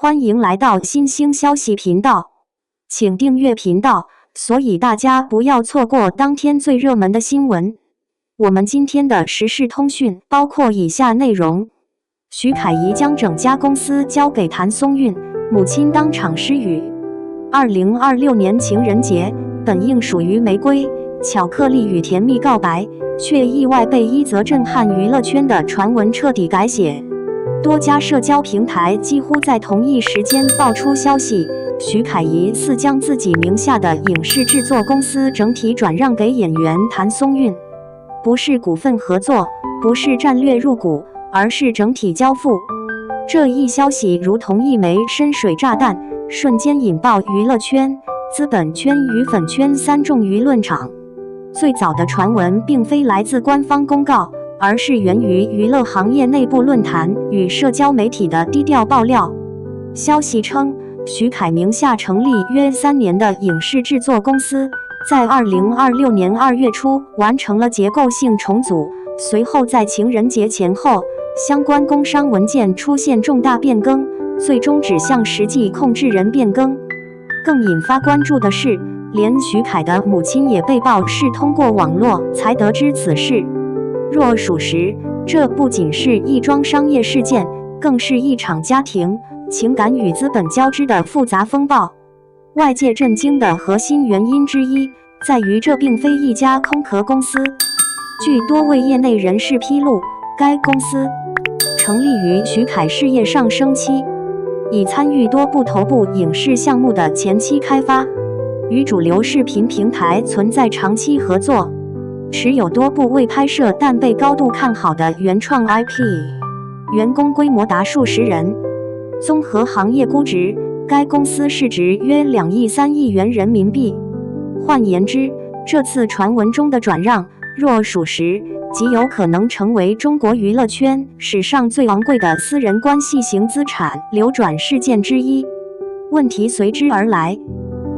歡迎來到新興消息頻道，請訂閱頻道，所以大家不要錯過當天最熱門的新聞。我們今天的時事通訊包括以下內容：徐凱儀將整家公司交給譚松韻，母親當場失語。2026年情人節本應屬於玫瑰、巧克力與甜蜜告白，卻意外被一則震撼娛樂圈的傳聞徹底改寫。多家社交平台幾乎在同一時間爆出消息，徐凱儀似將自己名下的影視制作公司整體轉讓給演員譚松韻，不是股份合作，不是戰略入股，而是整體交付。這一消息如同一枚深水炸彈，瞬間引爆娛樂圈、資本圈與粉圈三眾輿論場。最早的傳聞並非來自官方公告，而是源於娛樂行業內部論壇與社交媒體的低調爆料。消息稱，徐凱名下成立約3年的影視制作公司，在2026年2月初完成了結構性重組，隨後在情人節前後，相關工商文件出現重大變更，最終指向實際控制人變更。更引發關注的是，連徐凱的母親也被曝是通過網絡才得知此事。若屬實，這不僅是一樁商業事件，更是一場家庭、情感與資本交織的複雜風暴。外界震驚的核心原因之一，在於這並非一家空殼公司。據多位業內人士披露，該公司成立於徐凱事業上升期，已參與多部頭部影視項目的前期開發，與主流視頻平台存在長期合作，持有多部未拍攝但被高度看好的原創 IP， 員工規模達數十人。綜合行業估值，該公司市值約2億3億元人民幣。換言之，這次傳聞中的轉讓，若屬實，極有可能成為中國娛樂圈史上最昂貴的私人關係型資產流轉事件之一。問題隨之而來，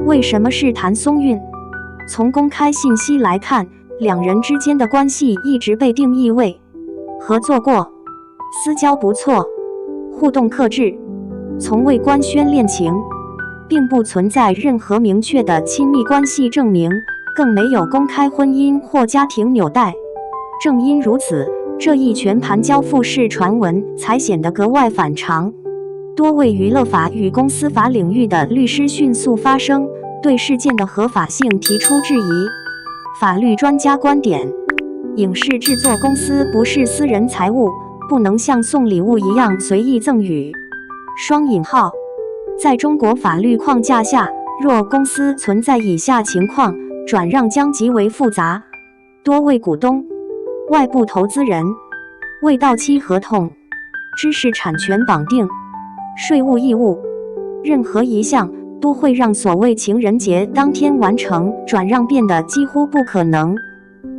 為什麼是譚松韻？從公開信息來看，兩人之間的關係一直被定義為合作過、私交不錯、互動克制，從未官宣戀情，並不存在任何明確的親密關係證明，更沒有公開婚姻或家庭紐帶。正因如此，這一全盤交付式傳聞才顯得格外反常。多位娛樂法與公司法領域的律師迅速發聲，對事件的合法性提出質疑。法律專家觀點：影視制作公司不是私人財物，不能像送禮物一樣隨意贈與。雙引號，在中國法律框架下，若公司存在以下情況，轉讓將極為複雜：多位股東、外部投資人、未到期合同、知識產權綁定、稅務義務，任何一項都會讓所謂情人節當天完成轉讓變得幾乎不可能。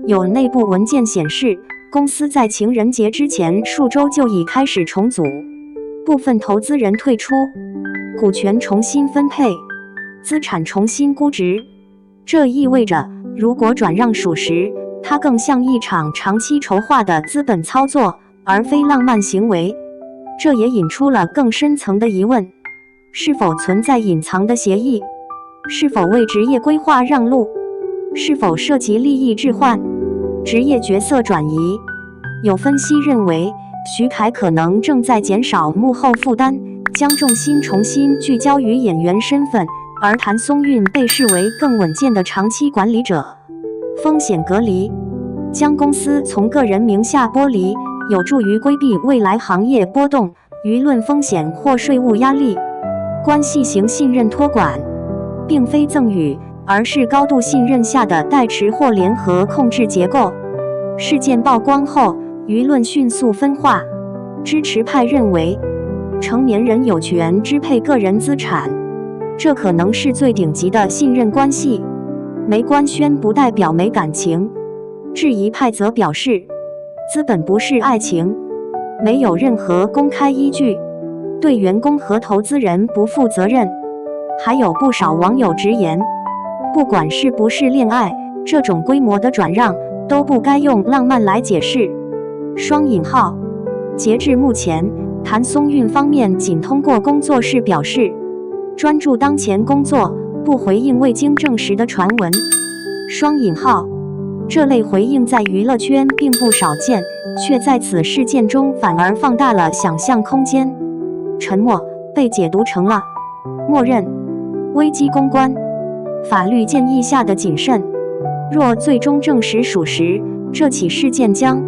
有內部文件顯示，公司在情人節之前數週就已開始重組，部分投資人退出，股權重新分配，資產重新估值。這意味着，如果轉讓屬實，它更像一場長期籌劃的資本操作，而非浪漫行為。這也引出了更深層的疑問：是否存在隱藏的協議？是否為職業規劃讓路？是否涉及利益置換、職業角色轉移？有分析認為，徐凱可能正在減少幕後負擔，將重心重新聚焦於演員身份，而譚松韻被視為更穩健的長期管理者。風險隔離，將公司從個人名下剝離，有助於規避未來行業波動、輿論風險或稅務壓力。關係型信任託管，並非贈與，而是高度信任下的代持或聯合控制結構。事件曝光後，輿論迅速分化。支持派認為，成年人有權支配個人資產，這可能是最頂級的信任關係。沒官宣不代表沒感情。質疑派則表示，資本不是愛情，沒有任何公開依據，對員工和投資人不負責任。還有不少網友直言，不管是不是戀愛，這種規模的轉讓都不該用浪漫來解釋。雙引號，截至目前，譚松韻方面僅通過工作室表示，專注當前工作，不回應未經證實的傳聞。雙引號，這類回應在娛樂圈並不少見，卻在此事件中反而放大了想象空間。沉默被解讀成了默認、危機公關。法律建議下的謹慎，若最終證實屬實，這起事件將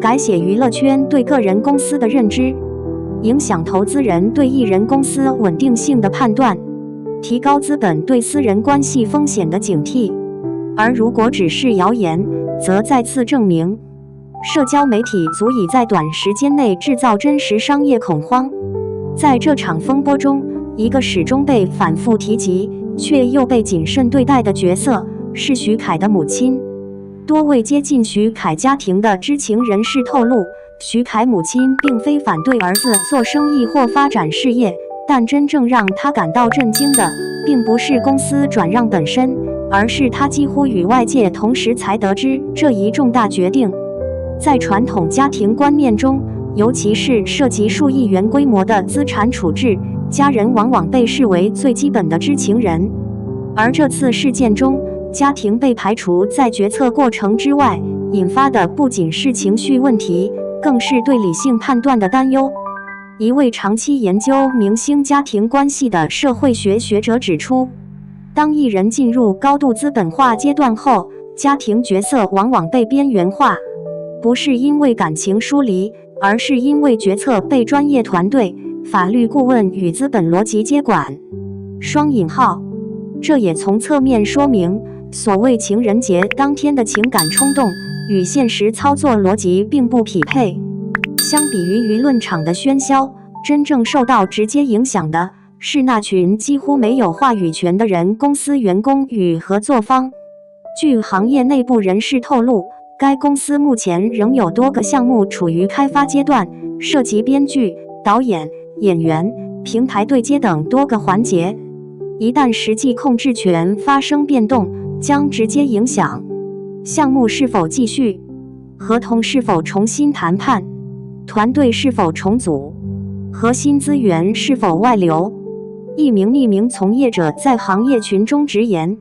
改寫娛樂圈對個人公司的認知，影響投資人對藝人公司穩定性的判斷，提高資本對私人關係風險的警惕。而如果只是謠言，則再次證明，社交媒體足以在短時間內製造真實商業恐慌。在這場風波中，一個始終被反覆提及，卻又被謹慎對待的角色，是徐凱的母親。多位接近徐凱家庭的知情人士透露，徐凱母親並非反對兒子做生意或發展事業，但真正讓她感到震驚的，並不是公司轉讓本身，而是她幾乎與外界同時才得知這一重大決定。在傳統家庭觀念中，尤其是涉及數億元規模的資產處置，家人往往被視為最基本的知情人。而這次事件中，家庭被排除在決策過程之外，引發的不僅是情緒問題，更是對理性判斷的擔憂。一位長期研究明星家庭關係的社會學學者指出，當藝人進入高度資本化階段後，家庭角色往往被邊緣化，不是因為感情疏離，而是因為決策被專業團隊、法律顧問與資本邏輯接管。雙引號，這也從側面說明，所謂情人節當天的情感衝動與現實操作邏輯並不匹配。相比於輿論場的喧囂，真正受到直接影響的是那群幾乎沒有話語權的人，公司員工與合作方。據行業內部人士透露，該公司目前仍有多個項目處於開發階段，涉及編劇、導演、演員、平台對接等多個環節。一旦實際控制權發生變動，將直接影響項目是否繼續、合同是否重新談判、團隊是否重組、核心資源是否外流。一名匿名從業者在行業群中直言，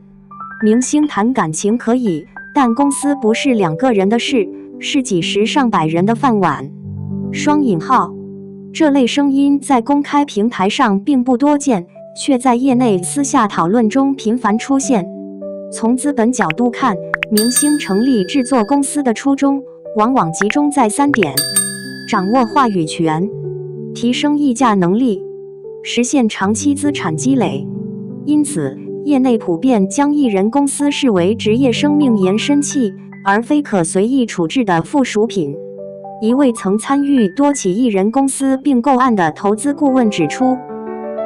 明星談感情可以，但公司不是兩個人的事，是幾十上百人的飯碗。雙引號，這類聲音在公開平台上並不多見，卻在業內私下討論中頻繁出現。從資本角度看，明星成立制作公司的初衷往往集中在3點：掌握話語權、提升議價能力、實現長期資產積累。因此，業內普遍將藝人公司視為職業生命延伸器，而非可隨意處置的附屬品。一位曾參與多起藝人公司併購案的投資顧問指出，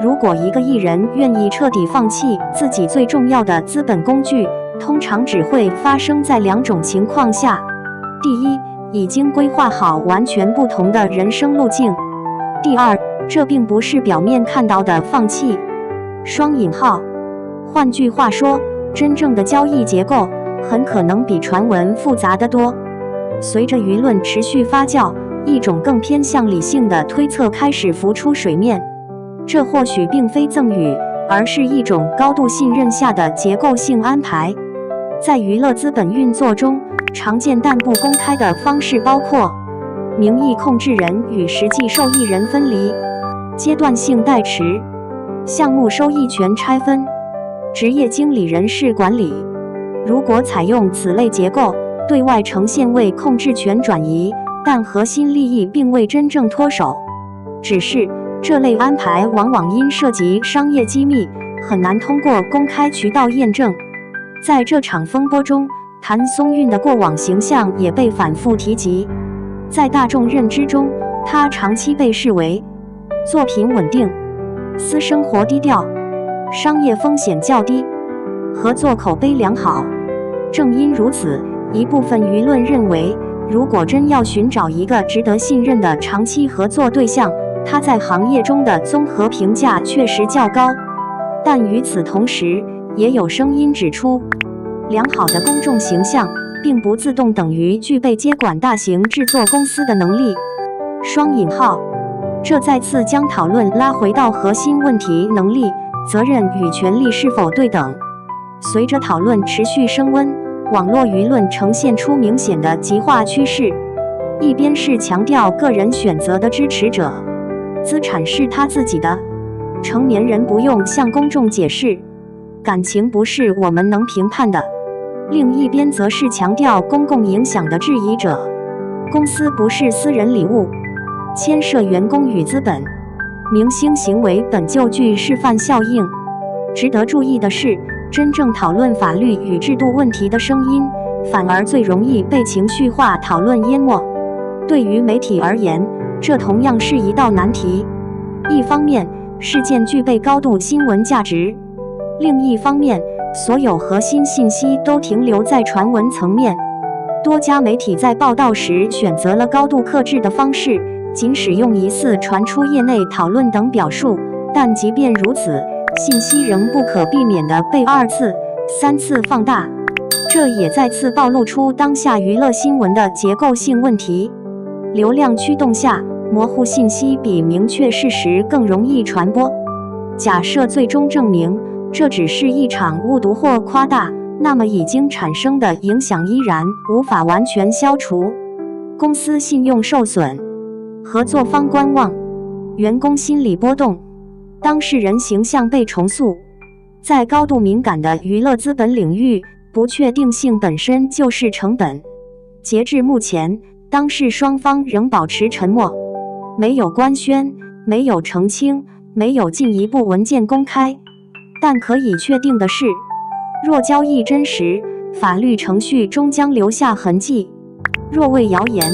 如果一個藝人願意徹底放棄自己最重要的資本工具，通常只會發生在2種情況下：第一，已經規劃好完全不同的人生路徑；第二，這並不是表面看到的放棄。雙引號，換句話說，真正的交易結構很可能比傳聞複雜得多。隨着輿論持續發酵，一種更偏向理性的推測開始浮出水面。這或許並非贈與，而是一種高度信任下的結構性安排。在娛樂資本運作中，常見但不公開的方式包括名義控制人與實際受益人分離、階段性代持、項目收益權拆分、職業經理人事管理。如果採用此類結構，對外呈現為控制權轉移，但核心利益並未真正脫手。只是這類安排往往因涉及商業機密，很難通過公開渠道驗證。在這場風波中，譚松韻的過往形象也被反覆提及。在大眾認知中，她長期被視為作品穩定、私生活低調、商業風險較低、合作口碑良好。正因如此，一部分輿論認為，如果真要尋找一個值得信任的長期合作對象，他在行業中的綜合評價確實較高。但與此同時，也有聲音指出，良好的公眾形象並不自動等於具備接管大型制作公司的能力。雙引號，這再次將討論拉回到核心問題：能力、責任與權力是否對等。隨着討論持續升溫，網絡輿論呈現出明顯的極化趨勢。一邊是強調個人選擇的支持者，資產是他自己的，成年人不用向公眾解釋，感情不是我們能評判的；另一邊則是強調公共影響的質疑者，公司不是私人禮物，牽涉員工與資本，明星行為本就具示範效應。值得注意的是，真正討論法律與制度問題的聲音，反而最容易被情緒化討論淹沒。對於媒體而言，這同樣是一道難題。一方面，事件具備高度新聞價值；另一方面，所有核心信息都停留在傳聞層面。多家媒體在報道時選擇了高度克制的方式，僅使用疑似傳出業內討論等表述，但即便如此，信息仍不可避免地被2次、3次放大。這也再次暴露出當下娛樂新聞的結構性問題。流量驅動下，模糊信息比明確事實更容易傳播。假設最終證明這只是一場誤讀或誇大，那麼已經產生的影響依然無法完全消除。公司信用受損，合作方觀望，員工心理波動，當事人形象被重塑。在高度敏感的娛樂資本領域，不確定性本身就是成本。截至目前，當事雙方仍保持沉默，沒有官宣，沒有澄清，沒有進一步文件公開。但可以確定的是，若交易真實，法律程序終將留下痕跡；若為謠言，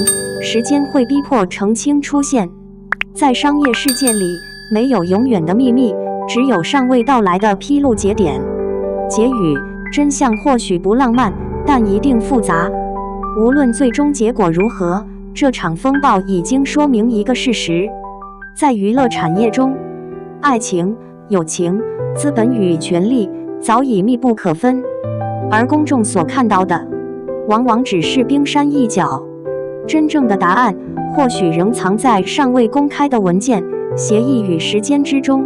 時間會逼迫澄清出現。在商業世界裡，沒有永遠的秘密，只有尚未到來的披露節點。結語：真相或許不浪漫，但一定複雜。無論最終結果如何，這場風暴已經說明一個事實：在娛樂產業中，愛情、友情、資本與權力早已密不可分，而公眾所看到的，往往只是冰山一角。真正的答案，或許仍藏在尚未公開的文件、協議與時間之中。